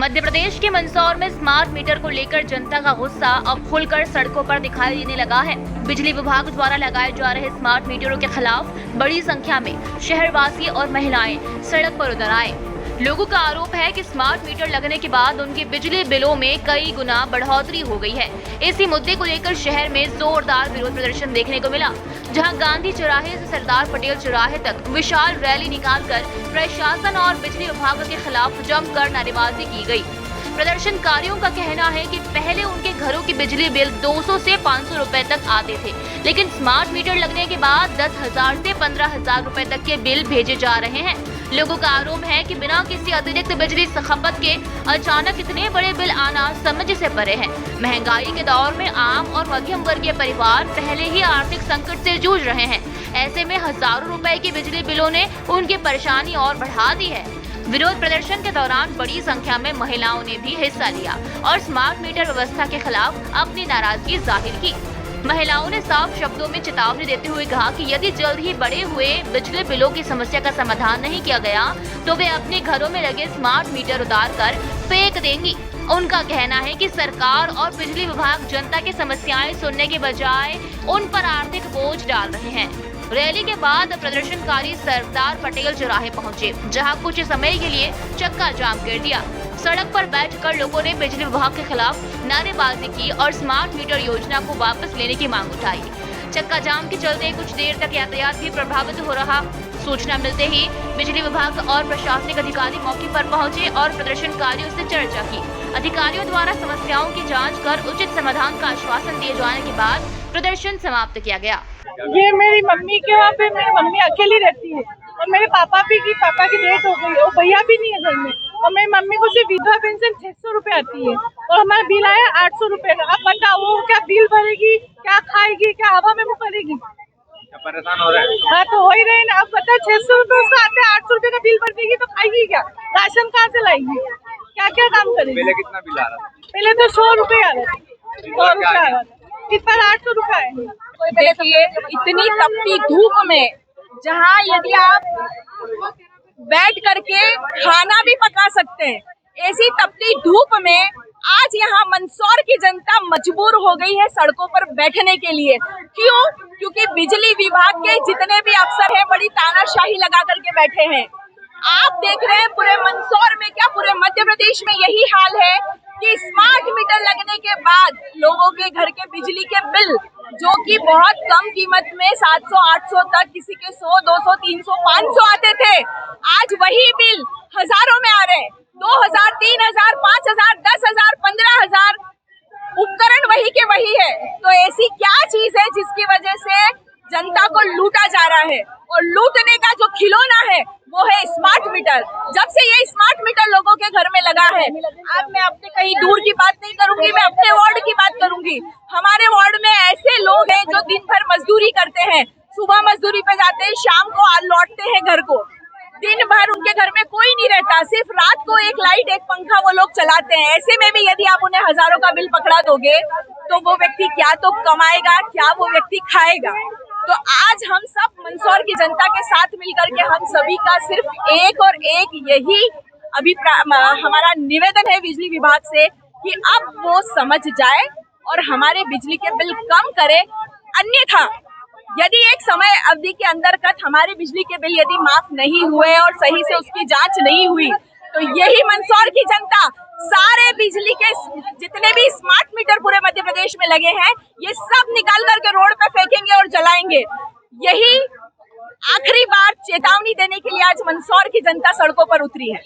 मध्य प्रदेश के मंदसौर में smart meter को लेकर जनता का गुस्सा अब खुलकर सड़कों पर दिखाई देने लगा है। बिजली विभाग द्वारा लगाए जा रहे स्मार्ट मीटरों के खिलाफ बड़ी संख्या में शहरवासी और महिलाएं सड़क पर उतर आए। लोगों का आरोप है कि स्मार्ट मीटर लगने के बाद उनके बिजली बिलों में कई गुना बढ़ोतरी हो गई है। इसी मुद्दे को लेकर शहर में जोरदार विरोध प्रदर्शन देखने को मिला, जहां गांधी चौराहे से सरदार पटेल चौराहे तक विशाल रैली निकालकर प्रशासन और बिजली विभाग के खिलाफ जमकर नारेबाजी की गई। प्रदर्शनकारियों का कहना है कि पहले उनके घरों की बिजली बिल 200 से 500 रुपए तक आते थे, लेकिन स्मार्ट मीटर लगने के बाद 10,000 से 15,000 रुपए तक के बिल भेजे जा रहे हैं। लोगों का आरोप है कि बिना किसी अतिरिक्त बिजली खपत के अचानक इतने बड़े बिल आना समझ से परे है। महंगाई के दौर में आम और मध्यम वर्गीय परिवार पहले ही आर्थिक संकट से जूझ रहे हैं। ऐसे में हजारों रुपए की बिजली बिलों ने उनकी परेशानी और बढ़ा दी है। विरोध प्रदर्शन के दौरान बड़ी संख्या में महिलाओं ने भी हिस्सा लिया और स्मार्ट मीटर व्यवस्था के खिलाफ अपनी नाराजगी जाहिर की। महिलाओं ने साफ शब्दों में चेतावनी देते हुए कहा कि यदि जल्द ही बढ़े हुए बिजली बिलों की समस्या का समाधान नहीं किया गया तो वे अपने घरों में लगे स्मार्ट मीटर उतार कर फेंक देंगी। उनका कहना है कि सरकार और बिजली विभाग जनता की समस्याएं सुनने के बजाय उन पर आर्थिक बोझ डाल रहे हैं। रैली के बाद प्रदर्शनकारी सरदार पटेल चौराहे पहुंचे, जहां कुछ समय के लिए चक्का जाम कर दिया। सड़क पर बैठकर लोगों ने बिजली विभाग के खिलाफ नारेबाजी की और स्मार्ट मीटर योजना को वापस लेने की मांग उठाई। चक्का जाम के चलते कुछ देर तक यातायात भी प्रभावित हो रहा। सूचना मिलते ही बिजली विभाग और प्रशासनिक अधिकारी मौके पर पहुंचे और प्रदर्शनकारियों से चर्चा की। अधिकारियों द्वारा समस्याओं की जांच कर उचित समाधान का आश्वासन दिए जाने के बाद प्रदर्शन समाप्त किया गया। ये मेरी मम्मी के वहाँ पे मेरी मम्मी अकेली रहती है और मेरे पापा की डेथ हो गई और भैया भी नहीं है घर में, और मेरी मम्मी को सिर्फ विधवा पेंशन 600 रुपए आती है और हमारा बिल आया 800 रुपए का। अब बताओ वो क्या बिल भरेगी, क्या खाएगी, क्या हवा में मुकरेगी? परेशान हो रहा है। हाँ तो हो ही रहे ना। अब बताओ 600 रुपए उसको आते हैं, 800 रुपए का बिल भर देगी तो खाएगी क्या? राशन कहाँ से लाएगी? क्या क्या काम करेगी? पहले कितना बिल आ रहा था? पहले तो 100 रुपए आ रहा था, 100 रुपए आ रहा था, इस पर 800 रुपए आएंगे। देखिए इतनी तपती धूप में जहाँ यदि आप बैठ करके खाना भी पका सकते हैं, ऐसी तपती धूप में आज यहाँ मंदसौर की जनता मजबूर हो गई है सड़कों पर बैठने के लिए। क्यों? क्योंकि बिजली विभाग के जितने भी अफसर हैं बड़ी तानाशाही लगा करके बैठे हैं। आप देख रहे हैं पूरे मंदसौर में क्या पूरे मध्य प्रदेश में यही हाल है कि स्मार्ट मीटर लगने के बाद लोगों के घर के बिजली के बिल जो कि बहुत कम कीमत में 700-800 तक, किसी के 100, 200, 300, 500 आते थे, आज वही बिल हजारों में आ रहे हैं। 2,000, 3,000, 5,000, 10,000, 15,000, उपकरण वही के वही है। तो ऐसी क्या चीज है जिसकी वजह से जनता को लूटा जा रहा है? और लूटने का जो खिलौना है वो है स्मार्ट मीटर। जब से ये स्मार्ट मीटर लोगों के घर में लगा है, अब मैं अपने कहीं दूर की बात नहीं करूंगी, मैं अपने वार्ड की बात करूंगी। हमारे वार्ड में ऐसे लोग हैं जो दिन भर मजदूरी करते हैं, सुबह मजदूरी पे जाते हैं, शाम को लौटते हैं घर को। दिन भर उनके घर में कोई नहीं रहता, सिर्फ रात को एक लाइट एक पंखा वो लोग चलाते हैं। ऐसे में भी यदि आप उन्हें हजारों का बिल पकड़ा दोगे तो वो व्यक्ति क्या तो कमाएगा, क्या वो व्यक्ति खाएगा? तो आज हम सब मंदसौर की जनता के साथ मिलकर के हम सभी का सिर्फ एक और एक यही हमारा निवेदन है बिजली विभाग से कि अब वो समझ जाए और हमारे बिजली के बिल कम करे। अन्यथा यदि एक समय अवधि के अंतर्गत हमारे बिजली के बिल यदि माफ नहीं हुए और सही से उसकी जांच नहीं हुई तो यही मंदसौर की जनता सारे बिजली के जितने भी स्मार्ट मीटर पूरे मध्य प्रदेश में लगे हैं ये सब निकाल करके रोड पे फेंकेंगे और जलाएंगे। यही आखिरी बार चेतावनी देने के लिए आज मंदसौर की जनता सड़कों पर उतरी है।